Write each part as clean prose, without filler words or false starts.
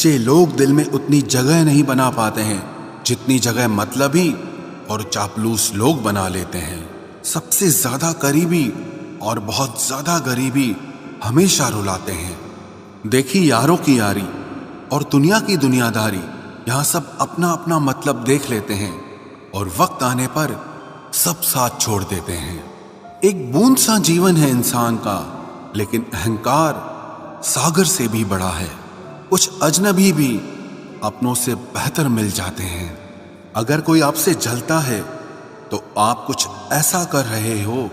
सच्चे लोग दिल में उतनी जगह नहीं बना पाते हैं जितनी जगह मतलबी और चापलूस लोग बना लेते हैं। सबसे ज्यादा करीबी और बहुत ज्यादा गरीबी हमेशा रुलाते हैं। देखी यारों की यारी और दुनिया की दुनियादारी, यहाँ सब अपना अपना मतलब देख लेते हैं और वक्त आने पर सब साथ छोड़ देते हैं। एक बूंद सा जीवन है इंसान का, लेकिन अहंकार सागर से भी बड़ा है। कुछ अजनबी भी अपनों से बेहतर मिल जाते हैं। अगर कोई आपसे जलता है तो आप कुछ ऐसा कर रहे हो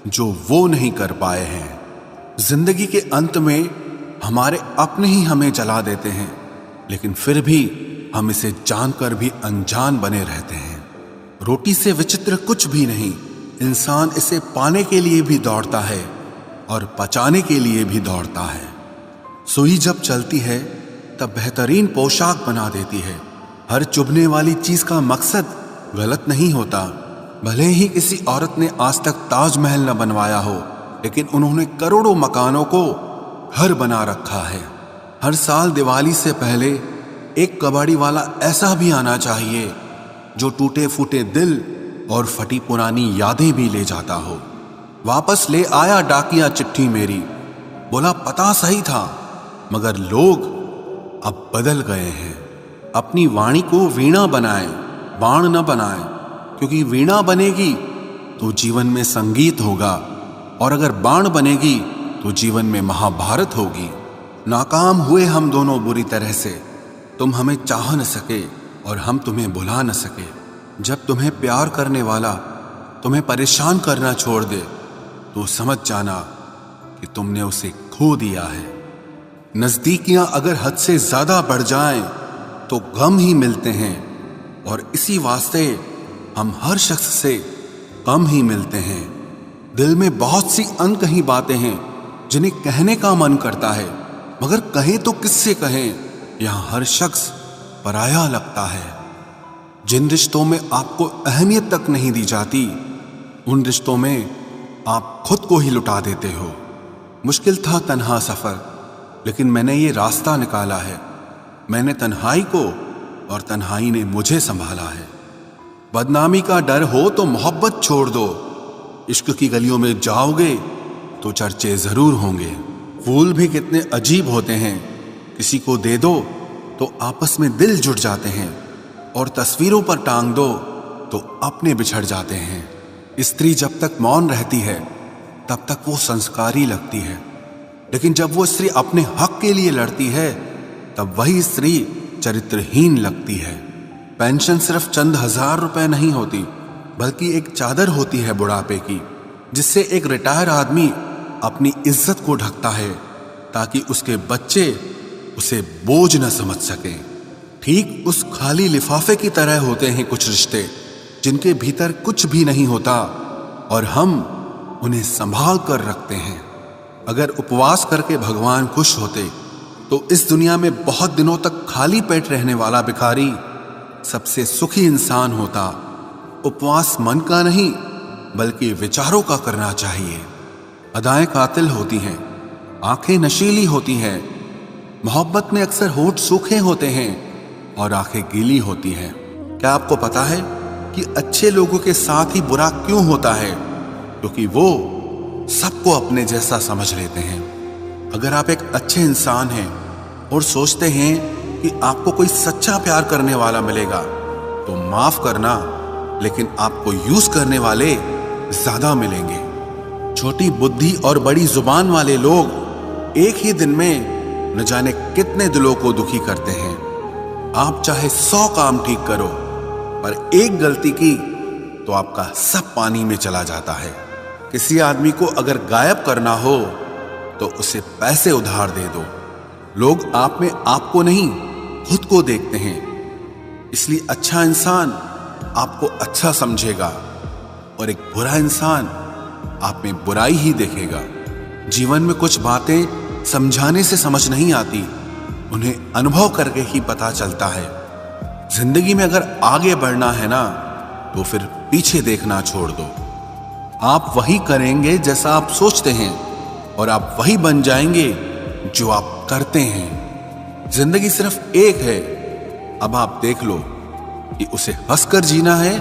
जो वो नहीं कर पाए हैं। जिंदगी के अंत में हमारे अपने ही हमें जला देते हैं, लेकिन फिर भी हम इसे जानकर भी अनजान बने रहते हैं। रोटी से विचित्र कुछ भी नहीं, इंसान इसे पाने के लिए भी दौड़ता है और पचाने के लिए भी दौड़ता है। सुई जब चलती है तब बेहतरीन पोशाक बना देती है। हर चुभने वाली चीज का मकसद गलत नहीं होता। भले ही किसी औरत ने आज तक ताजमहल न बनवाया हो, लेकिन उन्होंने करोड़ों मकानों को घर बना रखा है। हर साल दिवाली से पहले एक कबाड़ी वाला ऐसा भी आना चाहिए जो टूटे फूटे दिल और फटी पुरानी यादें भी ले जाता हो। वापस ले आया डाकिया चिट्ठी मेरी, बोला पता सही था मगर लोग अब बदल गए हैं। अपनी वाणी को वीणा बनाए, बाण न बनाए, क्योंकि वीणा बनेगी तो जीवन में संगीत होगा और अगर बाण बनेगी तो जीवन में महाभारत होगी। नाकाम हुए हम दोनों बुरी तरह से, तुम हमें चाह न सके और हम तुम्हें भुला न सके। जब तुम्हें प्यार करने वाला तुम्हें परेशान करना छोड़ दे तो समझ जाना कि तुमने उसे खो दिया है। नजदीकियां अगर हद से ज्यादा बढ़ जाएं तो गम ही मिलते हैं, और इसी वास्ते हम हर शख्स से कम ही मिलते हैं। दिल में बहुत सी अनकही बातें हैं जिन्हें कहने का मन करता है, मगर कहें तो किससे कहें, यहां हर शख्स पराया लगता है। जिन रिश्तों में आपको अहमियत तक नहीं दी जाती, उन रिश्तों में आप खुद को ही लुटा देते हो। मुश्किल था तन्हा सफर, लेकिन मैंने ये रास्ता निकाला है। मैंने तन्हाई को और तन्हाई ने मुझे संभाला है। बदनामी का डर हो तो मोहब्बत छोड़ दो, इश्क की गलियों में जाओगे तो चर्चे जरूर होंगे। फूल भी कितने अजीब होते हैं, किसी को दे दो तो आपस में दिल जुट जाते हैं, और तस्वीरों पर टांग दो तो अपने बिछड़ जाते हैं। स्त्री जब तक मौन रहती है तब तक वो संस्कारी लगती है, लेकिन जब वो स्त्री अपने हक के लिए लड़ती है तब वही स्त्री चरित्रहीन लगती है। पेंशन सिर्फ चंद हजार रुपए नहीं होती, बल्कि एक चादर होती है बुढ़ापे की, जिससे एक रिटायर आदमी अपनी इज्जत को ढकता है ताकि उसके बच्चे उसे बोझ न समझ सकें। ठीक उस खाली लिफाफे की तरह होते हैं कुछ रिश्ते जिनके भीतर कुछ भी नहीं होता और हम उन्हें संभाल कर रखते हैं। अगर उपवास करके भगवान खुश होते तो इस दुनिया में बहुत दिनों तक खाली पेट रहने वाला भिखारी सबसे सुखी इंसान होता। उपवास मन का नहीं बल्कि विचारों का करना चाहिए। अदाएं कातिल होती हैं, आंखें नशीली होती हैं। मोहब्बत में अक्सर होठ सूखे होते हैं और आंखें गीली होती हैं। क्या आपको पता है कि अच्छे लोगों के साथ ही बुरा क्यों होता है? क्योंकि वो सबको अपने जैसा समझ लेते हैं। अगर आप एक अच्छे इंसान हैं और सोचते हैं कि आपको कोई सच्चा प्यार करने वाला मिलेगा, तो माफ करना, लेकिन आपको यूज करने वाले ज्यादा मिलेंगे। छोटी बुद्धि और बड़ी जुबान वाले लोग एक ही दिन में न जाने कितने दिलों को दुखी करते हैं। आप चाहे 100 काम ठीक करो, पर एक गलती की तो आपका सब पानी में चला जाता है। किसी आदमी को अगर गायब करना हो तो उसे पैसे उधार दे दो। लोग आप में आपको नहीं खुद को देखते हैं, इसलिए अच्छा इंसान आपको अच्छा समझेगा और एक बुरा इंसान आप में बुराई ही देखेगा। जीवन में कुछ बातें समझाने से समझ नहीं आती, उन्हें अनुभव करके ही पता चलता है। जिंदगी में अगर आगे बढ़ना है ना, तो फिर पीछे देखना छोड़ दो। आप वही करेंगे जैसा आप सोचते हैं और आप वही बन जाएंगे जो आप करते हैं। जिंदगी सिर्फ एक है, अब आप देख लो कि उसे हंसकर जीना है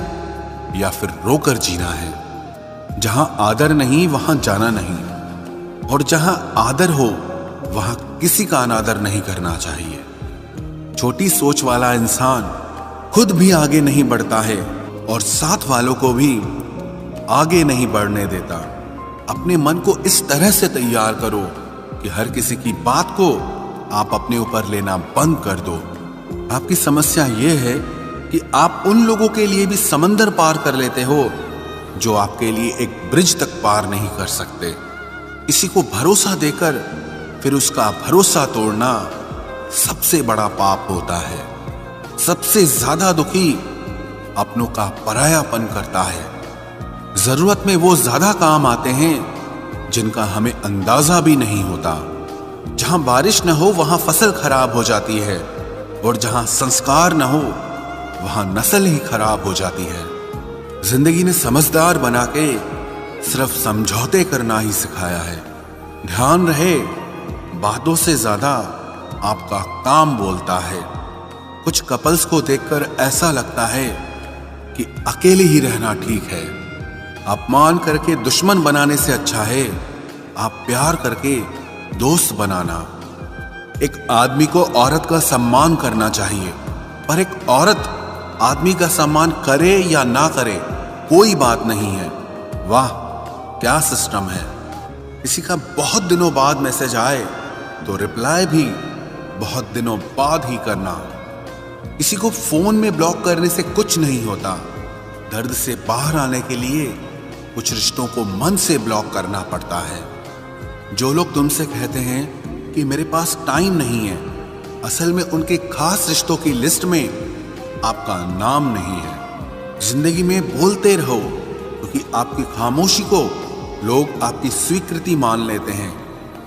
या फिर रोकर जीना है। जहां आदर नहीं वहां जाना नहीं, और जहां आदर हो वहां किसी का अनादर नहीं करना चाहिए। छोटी सोच वाला इंसान खुद भी आगे नहीं बढ़ता है और साथ वालों को भी आगे नहीं बढ़ने देता। अपने मन को इस तरह से तैयार करो कि हर किसी की बात को आप अपने ऊपर लेना बंद कर दो। आपकी समस्या यह है कि आप उन लोगों के लिए भी समंदर पार कर लेते हो जो आपके लिए एक ब्रिज तक पार नहीं कर सकते। किसी को भरोसा देकर फिर उसका भरोसा तोड़ना सबसे बड़ा पाप होता है। सबसे ज्यादा दुखी अपनों का परायापन करता है। जरूरत में वो ज्यादा काम आते हैं जिनका हमें अंदाजा भी नहीं होता। जहां बारिश न हो वहां फसल खराब हो जाती है, और जहां संस्कार न हो वहां नस्ल ही खराब हो जाती है। जिंदगी ने समझदार बना के सिर्फ समझौते करना ही सिखाया है। ध्यान रहे, बातों से ज्यादा आपका काम बोलता है। कुछ कपल्स को देखकर ऐसा लगता है कि अकेले ही रहना ठीक है। अपमान करके दुश्मन बनाने से अच्छा है आप प्यार करके दोस्त बनाना। एक आदमी को औरत का सम्मान करना चाहिए, पर एक औरत आदमी का सम्मान करे या ना करे कोई बात नहीं है। वाह क्या सिस्टम है। किसी का बहुत दिनों बाद मैसेज आए तो रिप्लाई भी बहुत दिनों बाद ही करना। किसी को फोन में ब्लॉक करने से कुछ नहीं होता। दर्द से बाहर आने के लिए कुछ रिश्तों को मन से ब्लॉक करना पड़ता है। जो लोग तुमसे कहते हैं कि मेरे पास टाइम नहीं है, असल में उनके खास रिश्तों की लिस्ट में आपका नाम नहीं है। जिंदगी में बोलते रहो, क्योंकि आपकी खामोशी को लोग आपकी स्वीकृति मान लेते हैं।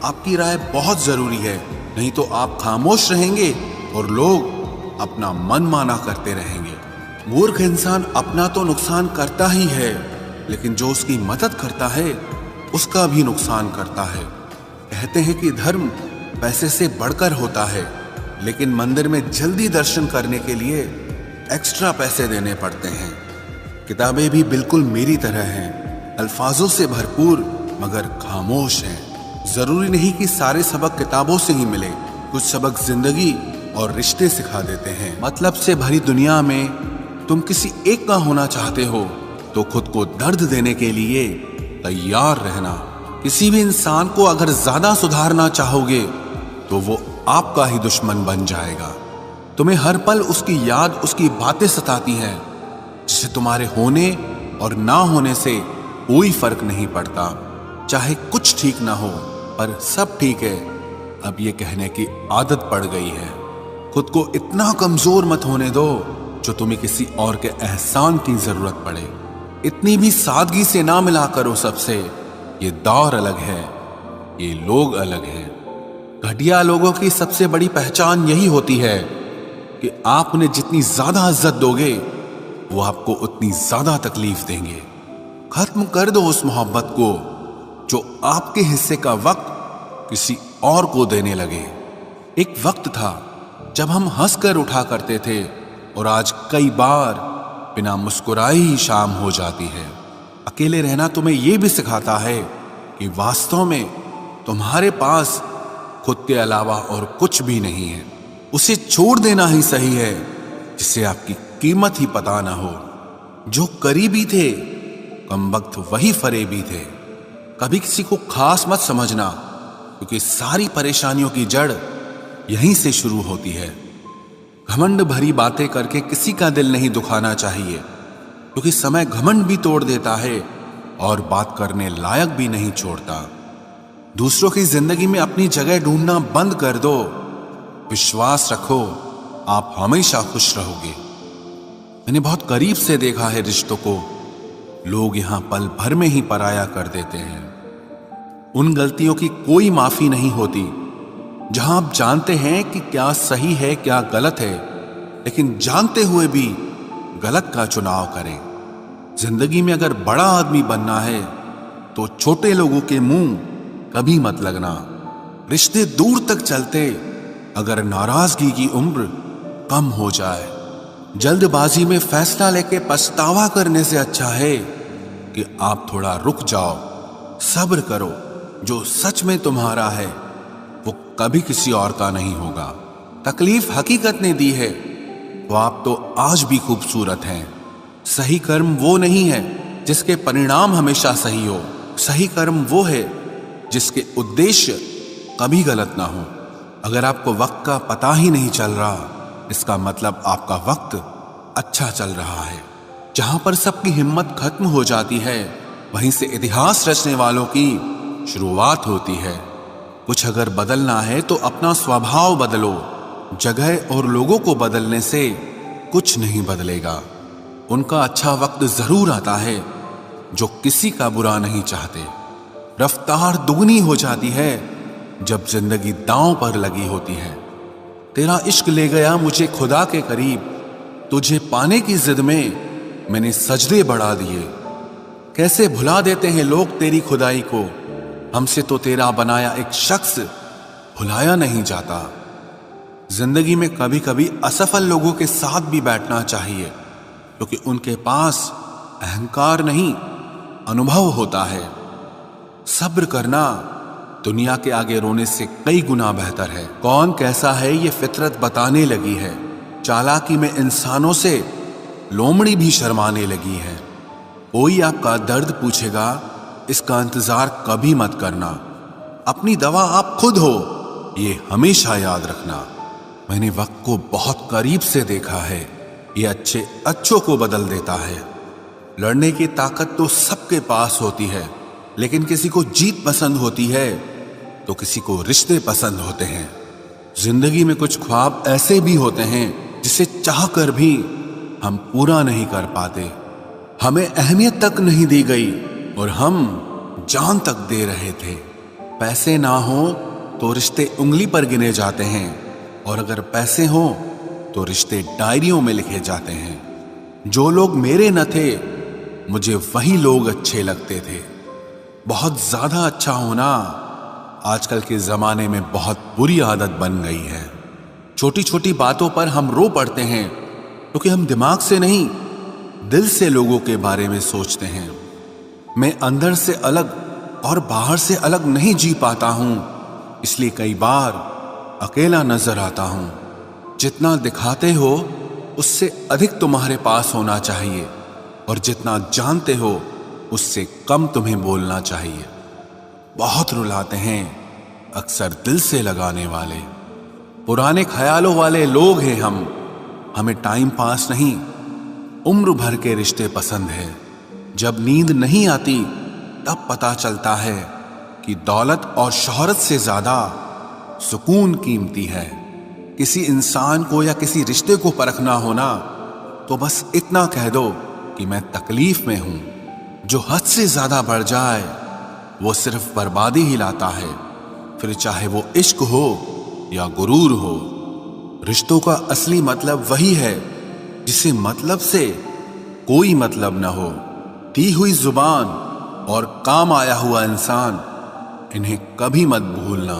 आपकी राय बहुत जरूरी है, नहीं तो आप खामोश रहेंगे और लोग अपना मन माना करते रहेंगे। मूर्ख इंसान अपना तो नुकसान करता ही है, लेकिन जो उसकी मदद करता है उसका भी नुकसान करता है। कहते हैं कि धर्म पैसे से बढ़कर होता है, लेकिन मंदिर में जल्दी दर्शन करने के लिए एक्स्ट्रा पैसे देने पड़ते हैं। किताबें भी बिल्कुल मेरी तरह हैं, अल्फाजों से भरपूर मगर खामोश हैं। जरूरी नहीं कि सारे सबक किताबों से ही मिले, कुछ सबक जिंदगी और रिश्ते सिखा देते हैं। मतलब से भरी दुनिया में तुम किसी एक का होना चाहते हो तो खुद को दर्द देने के लिए तैयार रहना। किसी भी इंसान को अगर ज्यादा सुधारना चाहोगे तो वो आपका ही दुश्मन बन जाएगा। तुम्हें हर पल उसकी याद, उसकी बातें सताती हैं, जिसे तुम्हारे होने और ना होने से कोई फर्क नहीं पड़ता। चाहे कुछ ठीक ना हो पर सब ठीक है, अब ये कहने की आदत पड़ गई है। खुद को इतना कमजोर मत होने दो जो तुम्हें किसी और के एहसान की जरूरत पड़े। इतनी भी सादगी से ना मिला करो सबसे। ये दौर अलग है, ये लोग अलग हैं। घटिया लोगों की सबसे बड़ी पहचान यही होती है कि आप उन्हें जितनी ज्यादा इज्जत दोगे वो आपको उतनी ज्यादा तकलीफ देंगे। खत्म कर दो उस मोहब्बत को जो आपके हिस्से का वक्त किसी और को देने लगे। एक वक्त था जब हम हंसकर उठा करते थे, और आज कई बार बिना मुस्कुराए ही शाम हो जाती है। अकेले रहना तुम्हें यह भी सिखाता है कि वास्तव में तुम्हारे पास खुद के अलावा और कुछ भी नहीं है। उसे छोड़ देना ही सही है जिसे आपकी कीमत ही पता ना हो। जो करीबी थे कमबख्त वही फरेबी थे। कभी किसी को खास मत समझना, क्योंकि सारी परेशानियों की जड़ यहीं से शुरू होती है। घमंड भरी बातें करके किसी का दिल नहीं दुखाना चाहिए, क्योंकि समय घमंड भी तोड़ देता है और बात करने लायक भी नहीं छोड़ता। दूसरों की जिंदगी में अपनी जगह ढूंढना बंद कर दो। विश्वास रखो, आप हमेशा खुश रहोगे। मैंने बहुत करीब से देखा है रिश्तों को, लोग यहां पल भर में ही पराया कर देते हैं। उन गलतियों की कोई माफी नहीं होती जहां आप जानते हैं कि क्या सही है क्या गलत है, लेकिन जानते हुए भी गलत का चुनाव करें। जिंदगी में अगर बड़ा आदमी बनना है तो छोटे लोगों के मुंह कभी मत लगना। रिश्ते दूर तक चलते अगर नाराजगी की उम्र कम हो जाए। जल्दबाजी में फैसला लेके पछतावा करने से अच्छा है कि आप थोड़ा रुक जाओ, सब्र करो। जो सच में तुम्हारा है वो कभी किसी और का नहीं होगा। तकलीफ हकीकत ने दी है तो आप तो आज भी खूबसूरत हैं। सही कर्म वो नहीं है जिसके परिणाम हमेशा सही हो। सही कर्म वो है जिसके उद्देश्य कभी गलत ना हो। अगर आपको वक्त का पता ही नहीं चल रहा, इसका मतलब आपका वक्त अच्छा चल रहा है। जहां पर सबकी हिम्मत खत्म हो जाती है, वहीं से इतिहास रचने वालों की शुरुआत होती है। कुछ अगर बदलना है तो अपना स्वभाव बदलो। जगह और लोगों को बदलने से कुछ नहीं बदलेगा। उनका अच्छा वक्त जरूर आता है जो किसी का बुरा नहीं चाहते। रफ्तार दुगनी हो जाती है जब जिंदगी दांव पर लगी होती है। तेरा इश्क ले गया मुझे खुदा के करीब, तुझे पाने की जिद में मैंने सजदे बढ़ा दिए। कैसे भुला देते हैं लोग तेरी खुदाई को, हमसे तो तेरा बनाया एक शख्स भुलाया नहीं जाता। जिंदगी में कभी कभी असफल लोगों के साथ भी बैठना चाहिए, क्योंकि उनके पास अहंकार नहीं अनुभव होता है। सब्र करना दुनिया के आगे रोने से कई गुना बेहतर है। कौन कैसा है ये फितरत बताने लगी है। चालाकी में इंसानों से लोमड़ी भी शर्माने लगी है। कोई आपका दर्द पूछेगा, इसका इंतजार कभी मत करना। अपनी दवा आप खुद हो, ये हमेशा याद रखना। मैंने वक्त को बहुत करीब से देखा है, ये अच्छे अच्छों को बदल देता है। लड़ने की ताकत तो सबके पास होती है, लेकिन किसी को जीत पसंद होती है तो किसी को रिश्ते पसंद होते हैं। जिंदगी में कुछ ख्वाब ऐसे भी होते हैं जिसे चाह कर भी हम पूरा नहीं कर पाते। हमें अहमियत तक नहीं दी गई और हम जान तक दे रहे थे। पैसे ना हो तो रिश्ते उंगली पर गिने जाते हैं, और अगर पैसे हो तो रिश्ते डायरियों में लिखे जाते हैं। जो लोग मेरे न थे मुझे वही लोग अच्छे लगते थे। बहुत ज्यादा अच्छा होना आजकल के जमाने में बहुत बुरी आदत बन गई है। छोटी छोटी बातों पर हम रो पड़ते हैं क्योंकि हम दिमाग से नहीं दिल से लोगों के बारे में सोचते हैं। मैं अंदर से अलग और बाहर से अलग नहीं जी पाता हूं, इसलिए कई बार अकेला नजर आता हूं। जितना दिखाते हो उससे अधिक तुम्हारे पास होना चाहिए, और जितना जानते हो उससे कम तुम्हें बोलना चाहिए। बहुत रुलाते हैं अक्सर दिल से लगाने वाले। पुराने ख्यालों वाले लोग हैं हम। हमें टाइम पास नहीं, उम्र भर के रिश्ते पसंद है। जब नींद नहीं आती तब पता चलता है कि दौलत और शोहरत से ज्यादा सुकून कीमती है। किसी इंसान को या किसी रिश्ते को परखना होना तो बस इतना कह दो कि मैं तकलीफ में हूं। जो हद से ज्यादा बढ़ जाए वो सिर्फ बर्बादी ही लाता है, फिर चाहे वो इश्क हो या गुरूर हो। रिश्तों का असली मतलब वही है जिसे मतलब से कोई मतलब न हो। दी हुई जुबान और काम आया हुआ इंसान, इन्हें कभी मत भूलना।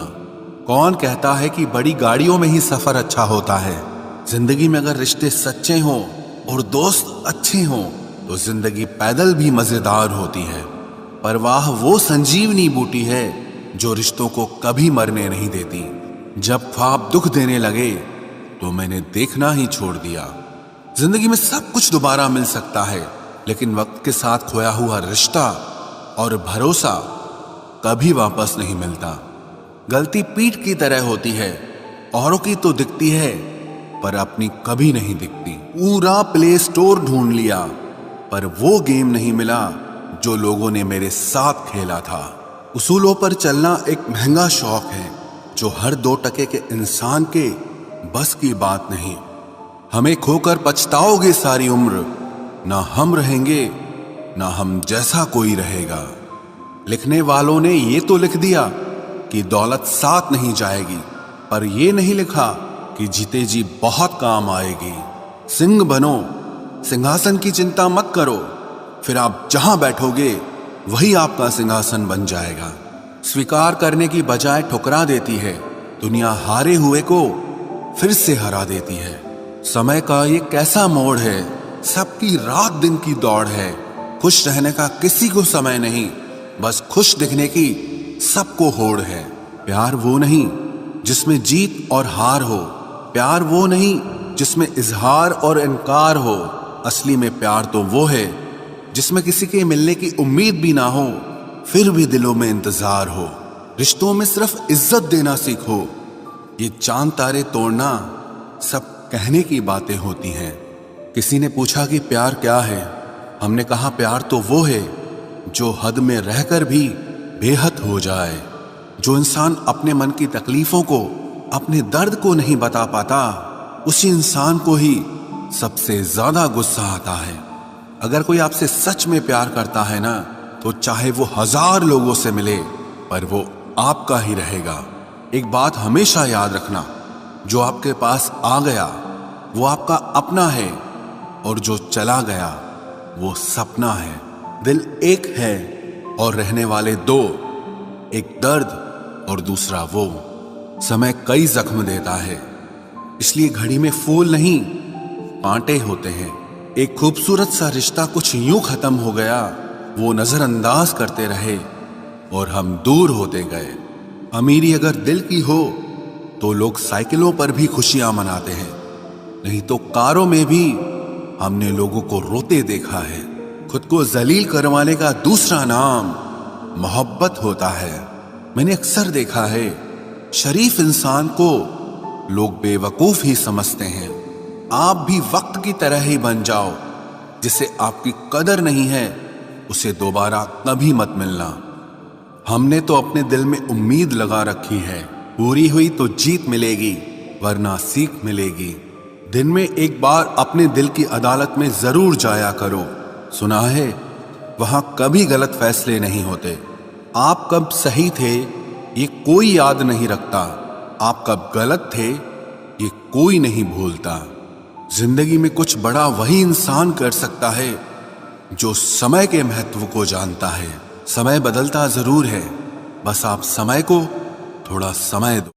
कौन कहता है कि बड़ी गाड़ियों में ही सफर अच्छा होता है। जिंदगी में अगर रिश्ते सच्चे हों और दोस्त अच्छे हों तो जिंदगी पैदल भी मजेदार होती है। परवाह वो संजीवनी बूटी है जो रिश्तों को कभी मरने नहीं देती। जब ख्वाब दुख देने लगे तो मैंने देखना ही छोड़ दिया। जिंदगी में सब कुछ दोबारा मिल सकता है, लेकिन वक्त के साथ खोया हुआ रिश्ता और भरोसा कभी वापस नहीं मिलता। गलती पीठ की तरह होती है, औरों की तो दिखती है पर अपनी कभी नहीं दिखती। पूरा प्ले स्टोर ढूंढ लिया पर वो गेम नहीं मिला जो लोगों ने मेरे साथ खेला था। उसूलों पर चलना एक महंगा शौक है जो हर 2 टके के इंसान के बस की बात नहीं। हमें खोकर पछताओगे सारी उम्र, ना हम रहेंगे ना हम जैसा कोई रहेगा। लिखने वालों ने ये तो लिख दिया कि दौलत साथ नहीं जाएगी, पर ये नहीं लिखा कि जीते जी बहुत काम आएगी। सिंह बनो, सिंहासन की चिंता मत करो, फिर आप जहां बैठोगे वही आपका सिंहासन बन जाएगा। स्वीकार करने की बजाय ठुकरा देती है। दुनिया हारे हुए को फिर से हरा देती है। समय का ये कैसा मोड़ है, सबकी रात दिन की दौड़ है। खुश रहने का किसी को समय नहीं, बस खुश दिखने की सबको होड़ है। प्यार वो नहीं जिसमें जीत और हार हो, प्यार वो नहीं जिसमें इजहार और इनकार हो। असली में प्यार तो वो है जिसमें किसी के मिलने की उम्मीद भी ना हो, फिर भी दिलों में इंतजार हो। रिश्तों में सिर्फ इज्जत देना सीखो, ये चांद तारे तोड़ना सब कहने की बातें होती हैं। किसी ने पूछा कि प्यार क्या है, हमने कहा प्यार तो वो है जो हद में रहकर भी बेहद हो जाए। जो इंसान अपने मन की तकलीफों को, अपने दर्द को नहीं बता पाता, उसी इंसान को ही सबसे ज्यादा गुस्सा आता है। अगर कोई आपसे सच में प्यार करता है ना, तो चाहे वो 1000 लोगों से मिले, पर वो आपका ही रहेगा। एक बात हमेशा याद रखना, जो आपके पास आ गया वो आपका अपना है, और जो चला गया वो सपना है। दिल एक है और रहने वाले 2, एक दर्द और दूसरा वो। समय कई जख्म देता है, इसलिए घड़ी में फूल नहीं कांटे होते हैं। एक खूबसूरत सा रिश्ता कुछ यूं खत्म हो गया, वो नजरअंदाज करते रहे और हम दूर होते गए। अमीरी अगर दिल की हो तो लोग साइकिलों पर भी खुशियां मनाते हैं, नहीं तो कारों में भी हमने लोगों को रोते देखा है। खुद को जलील करवाने का दूसरा नाम मोहब्बत होता है। मैंने अक्सर देखा है, शरीफ इंसान को लोग बेवकूफ ही समझते हैं। आप भी वक्त की तरह ही बन जाओ, जिसे आपकी कदर नहीं है उसे दोबारा कभी मत मिलना। हमने तो अपने दिल में उम्मीद लगा रखी है, पूरी हुई तो जीत मिलेगी वरना सीख मिलेगी। दिन में एक बार अपने दिल की अदालत में जरूर जाया करो। सुना है वहां कभी गलत फैसले नहीं होते। आप कब सही थे ये कोई याद नहीं रखता, आप कब गलत थे ये कोई नहीं भूलता। जिंदगी में कुछ बड़ा वही इंसान कर सकता है जो समय के महत्व को जानता है। समय बदलता जरूर है, बस आप समय को थोड़ा समय दो।